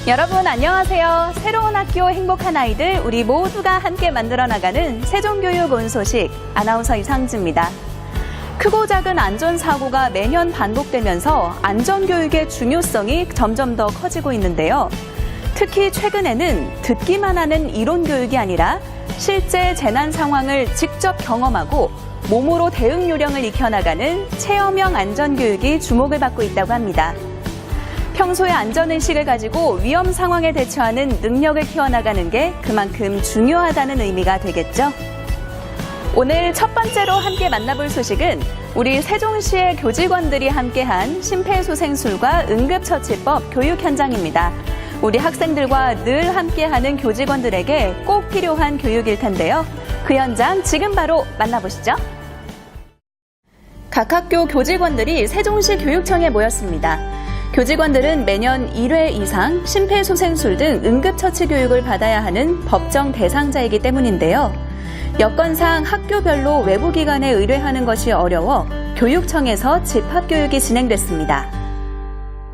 여러분 안녕하세요. 새로운 학교 행복한 아이들 우리 모두가 함께 만들어 나가는 세종교육 온 소식 아나운서 이상지입니다. 크고 작은 안전사고가 매년 반복되면서 안전교육의 중요성이 점점 더 커지고 있는데요. 특히 최근에는 듣기만 하는 이론 교육이 아니라 실제 재난 상황을 직접 경험하고 몸으로 대응 요령을 익혀나가는 체험형 안전교육이 주목을 받고 있다고 합니다. 평소에 안전의식을 가지고 위험 상황에 대처하는 능력을 키워나가는 게 그만큼 중요하다는 의미가 되겠죠. 오늘 첫 번째로 함께 만나볼 소식은 우리 세종시의 교직원들이 함께한 심폐소생술과 응급처치법 교육 현장입니다. 우리 학생들과 늘 함께하는 교직원들에게 꼭 필요한 교육일 텐데요. 그 현장 지금 바로 만나보시죠. 각 학교 교직원들이 세종시 교육청에 모였습니다. 교직원들은 매년 1회 이상 심폐소생술 등 응급처치 교육을 받아야 하는 법정 대상자이기 때문인데요. 여건상 학교별로 외부기관에 의뢰하는 것이 어려워 교육청에서 집합교육이 진행됐습니다.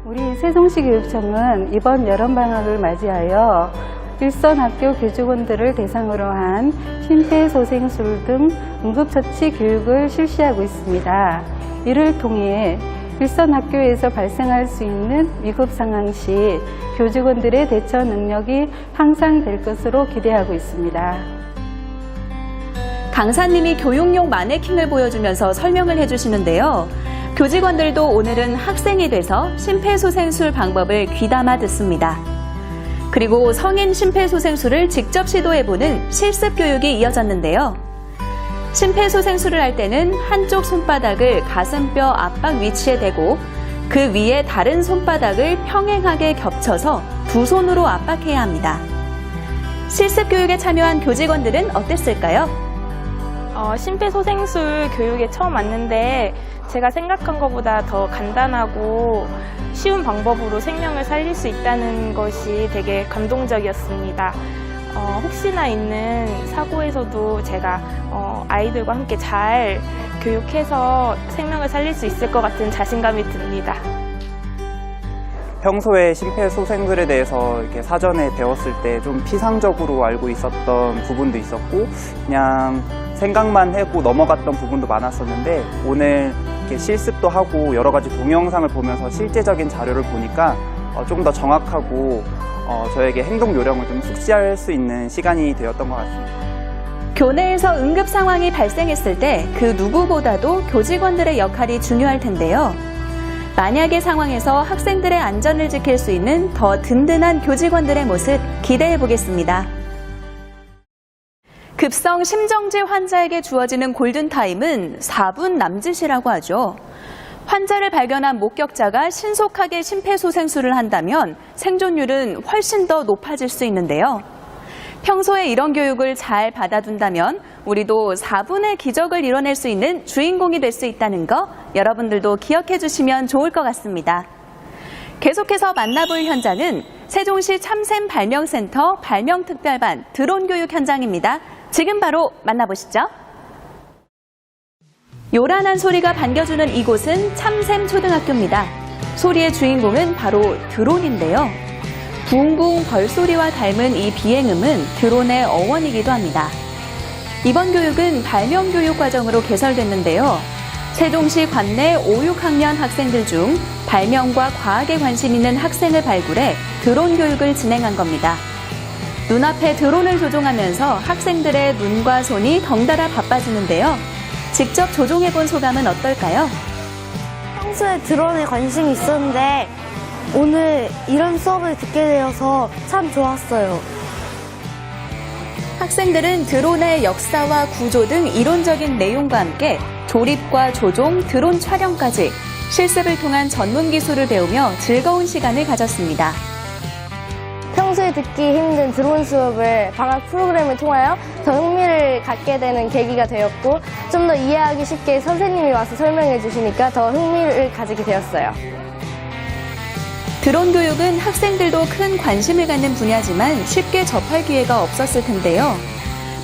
우리 세종시 교육청은 이번 여름방학을 맞이하여 일선 학교 교직원들을 대상으로 한 심폐소생술 등 응급처치 교육을 실시하고 있습니다. 이를 통해 일선 학교에서 발생할 수 있는 위급 상황 시 교직원들의 대처 능력이 향상될 것으로 기대하고 있습니다. 강사님이 교육용 마네킹을 보여주면서 설명을 해주시는데요. 교직원들도 오늘은 학생이 돼서 심폐소생술 방법을 귀담아 듣습니다. 그리고 성인 심폐소생술을 직접 시도해보는 실습 교육이 이어졌는데요. 심폐소생술을 할 때는 한쪽 손바닥을 가슴뼈 앞박 위치에 대고 그 위에 다른 손바닥을 평행하게 겹쳐서 두 손으로 압박해야 합니다. 실습 교육에 참여한 교직원들은 어땠을까요? 심폐소생술 교육에 처음 왔는데 제가 생각한 것보다 더 간단하고 쉬운 방법으로 생명을 살릴 수 있다는 것이 되게 감동적이었습니다. 혹시나 있는 사고에서도 제가 아이들과 함께 잘 교육해서 생명을 살릴 수 있을 것 같은 자신감이 듭니다. 평소에 심폐소생술에 대해서 이렇게 사전에 배웠을 때 좀 피상적으로 알고 있었던 부분도 있었고 그냥 생각만 하고 넘어갔던 부분도 많았었는데 오늘 이렇게 실습도 하고 여러 가지 동영상을 보면서 실제적인 자료를 보니까 조금 더 정확하고 저에게 행동 요령을 좀 숙지할 수 있는 시간이 되었던 것 같습니다. 교내에서 응급 상황이 발생했을 때 그 누구보다도 교직원들의 역할이 중요할 텐데요. 만약의 상황에서 학생들의 안전을 지킬 수 있는 더 든든한 교직원들의 모습 기대해 보겠습니다. 급성 심정지 환자에게 주어지는 골든타임은 4분 남짓이라고 하죠. 환자를 발견한 목격자가 신속하게 심폐소생술을 한다면 생존율은 훨씬 더 높아질 수 있는데요. 평소에 이런 교육을 잘 받아둔다면 우리도 4분의 기적을 이뤄낼 수 있는 주인공이 될 수 있다는 거 여러분들도 기억해 주시면 좋을 것 같습니다. 계속해서 만나볼 현장은 세종시 참샘 발명센터 발명특별반 드론 교육 현장입니다. 지금 바로 만나보시죠. 요란한 소리가 반겨주는 이곳은 참샘 초등학교입니다. 소리의 주인공은 바로 드론인데요. 붕붕 벌소리와 닮은 이 비행음은 드론의 어원이기도 합니다. 이번 교육은 발명교육 과정으로 개설됐는데요. 세종시 관내 5, 6학년 학생들 중 발명과 과학에 관심 있는 학생을 발굴해 드론 교육을 진행한 겁니다. 눈앞에 드론을 조종하면서 학생들의 눈과 손이 덩달아 바빠지는데요. 직접 조종해본 소감은 어떨까요? 평소에 드론에 관심이 있었는데 오늘 이런 수업을 듣게 되어서 참 좋았어요. 학생들은 드론의 역사와 구조 등 이론적인 내용과 함께 조립과 조종, 드론 촬영까지 실습을 통한 전문 기술을 배우며 즐거운 시간을 가졌습니다. 평소에 듣기 힘든 드론 수업을 방학 프로그램을 통하여 더 흥미를 갖게 되는 계기가 되었고 좀 더 이해하기 쉽게 선생님이 와서 설명해 주시니까 더 흥미를 가지게 되었어요. 드론 교육은 학생들도 큰 관심을 갖는 분야지만 쉽게 접할 기회가 없었을 텐데요.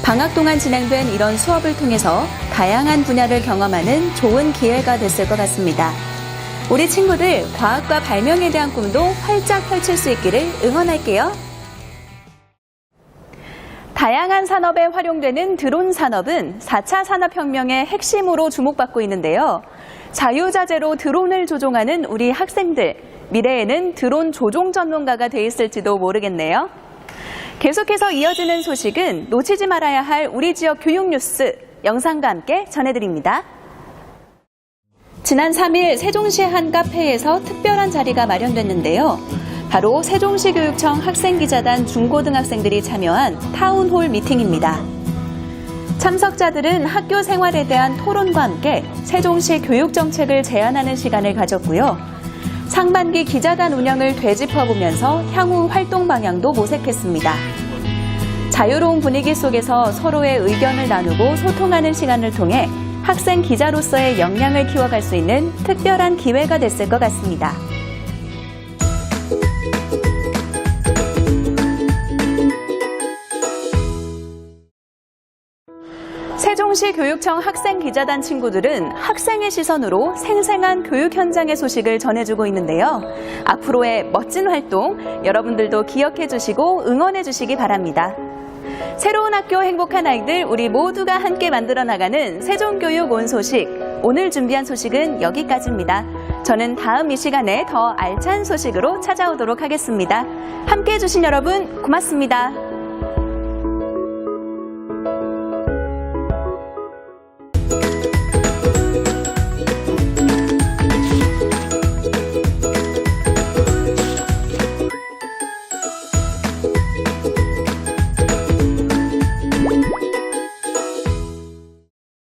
방학 동안 진행된 이런 수업을 통해서 다양한 분야를 경험하는 좋은 기회가 됐을 것 같습니다. 우리 친구들 과학과 발명에 대한 꿈도 활짝 펼칠 수 있기를 응원할게요. 다양한 산업에 활용되는 드론 산업은 4차 산업혁명의 핵심으로 주목받고 있는데요. 자유자재로 드론을 조종하는 우리 학생들, 미래에는 드론 조종 전문가가 돼 있을지도 모르겠네요. 계속해서 이어지는 소식은 놓치지 말아야 할 우리 지역 교육 뉴스 영상과 함께 전해드립니다. 지난 3일 세종시의 한 카페에서 특별한 자리가 마련됐는데요. 바로 세종시 교육청 학생기자단 중고등학생들이 참여한 타운홀 미팅입니다. 참석자들은 학교 생활에 대한 토론과 함께 세종시 교육정책을 제안하는 시간을 가졌고요. 상반기 기자단 운영을 되짚어보면서 향후 활동 방향도 모색했습니다. 자유로운 분위기 속에서 서로의 의견을 나누고 소통하는 시간을 통해 학생 기자로서의 역량을 키워갈 수 있는 특별한 기회가 됐을 것 같습니다. 세종시 교육청 학생기자단 친구들은 학생의 시선으로 생생한 교육 현장의 소식을 전해주고 있는데요. 앞으로의 멋진 활동 여러분들도 기억해 주시고 응원해 주시기 바랍니다. 새로운 학교 행복한 아이들 우리 모두가 함께 만들어 나가는 세종교육 온 소식. 오늘 준비한 소식은 여기까지입니다. 저는 다음 이 시간에 더 알찬 소식으로 찾아오도록 하겠습니다. 함께 해주신 여러분 고맙습니다.